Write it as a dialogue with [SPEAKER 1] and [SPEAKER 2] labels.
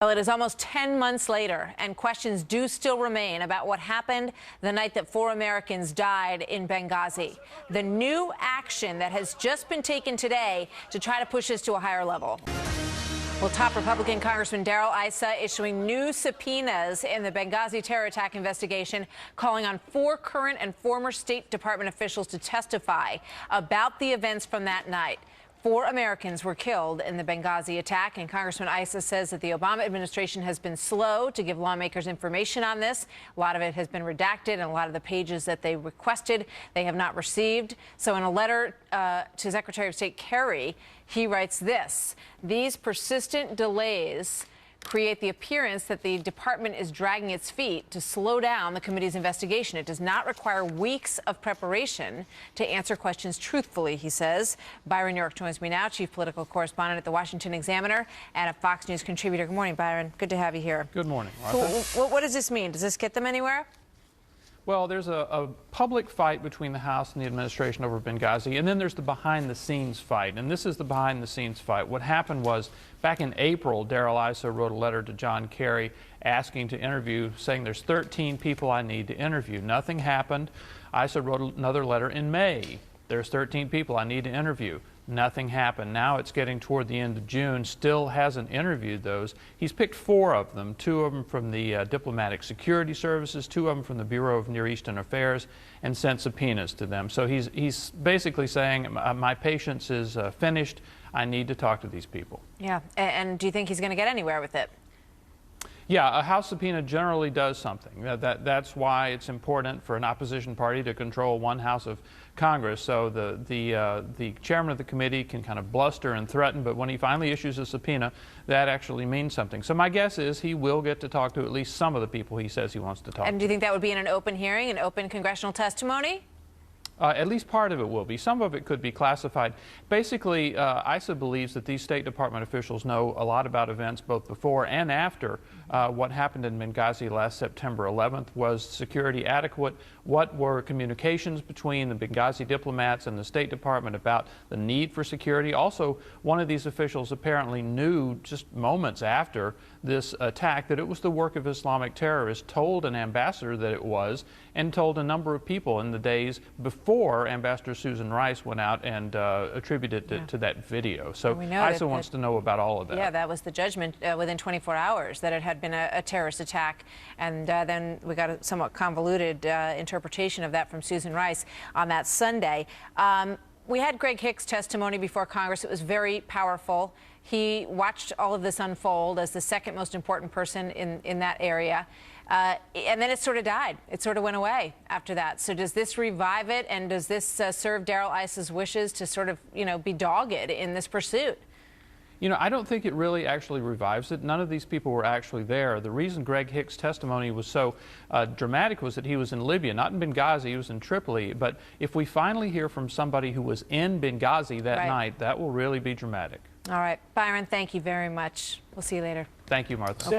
[SPEAKER 1] Well, it is almost 10 months later, and questions do still remain about what happened the night that 4 Americans died in Benghazi. The new action that has just been taken today to try to push this to a higher level. Well, top Republican Congressman ISSA issuing new subpoenas in the Benghazi terror attack investigation, calling on 4 current and former State Department officials to testify about the events from that night. 4 Americans were killed in the Benghazi attack, and Congressman ISSA says that the Obama administration has been slow to give lawmakers information on this. A lot of it has been redacted, and a lot of the pages that they requested, they have not received. So in a letter to Secretary of State Kerry, he writes this: "These persistent delays create the appearance that the department is dragging its feet to slow down the committee's investigation. It does not require weeks of preparation to answer questions truthfully," he says. Byron York joins me now, chief political correspondent at the Washington Examiner and a Fox News contributor. Good morning, Byron. Good to have you here.
[SPEAKER 2] Good morning, Martha.
[SPEAKER 1] So, what does this mean? Does this get them anywhere?
[SPEAKER 2] Well, there's a public fight between the House and the administration over Benghazi, and then there's the behind-the-scenes fight, and this is the behind-the-scenes fight. What happened was, back in April, Issa wrote a letter to John Kerry asking to interview, saying there's 13 people I need to interview. Nothing happened. Issa wrote another letter in May. There's 13 people I need to interview. Nothing happened. Now it's getting toward the end of June, still hasn't interviewed those. He's picked 4 of them, 2 of them from the Diplomatic Security Services, 2 of them from the Bureau of Near Eastern Affairs, and sent subpoenas to them. So he's basically saying, my patience is finished. I need to talk to these people.
[SPEAKER 1] Yeah, and do you think he's going to get anywhere with it?
[SPEAKER 2] Yeah, a House subpoena generally does something. That's why it's important for an opposition party to control 1 House of Congress. So the chairman of the committee can kind of bluster and threaten, but when he finally issues a subpoena, that actually means something. So my guess is he will get to talk to at least some of the people he says he wants to talk to.
[SPEAKER 1] And do you think that would be in an open hearing, an open congressional testimony?
[SPEAKER 2] At least part of it will be. Some of it could be classified. Basically, ISSA believes that these State Department officials know a lot about events both before and after what happened in Benghazi last September 11th. Was security adequate? What were communications between the Benghazi diplomats and the State Department about the need for security? Also, one of these officials apparently knew just moments after this attack that it was the work of Islamic terrorists, told an ambassador that it was, and told a number of people in the days before Ambassador Susan Rice went out and attributed it to that video. So ISSA wants to know about all of that.
[SPEAKER 1] Yeah, that was the judgment within 24 hours, that it had been a terrorist attack, and then we got a somewhat convoluted interpretation of that from Susan Rice on that Sunday. We had Greg Hicks' testimony before Congress. It was very powerful. He watched all of this unfold as the second most important person in that area. And then it sort of died. It sort of went away after that. So does this revive it, and does this serve Issa's wishes to sort of, be dogged in this pursuit?
[SPEAKER 2] I don't think it really actually revives it. None of these people were actually there. The reason Greg Hicks' testimony was so dramatic was that he was in Libya, not in Benghazi. He was in Tripoli. But if we finally hear from somebody who was in Benghazi that night, that will really be dramatic.
[SPEAKER 1] All right. Byron, thank you very much. We'll see you later.
[SPEAKER 2] Thank you, Martha.
[SPEAKER 1] Okay.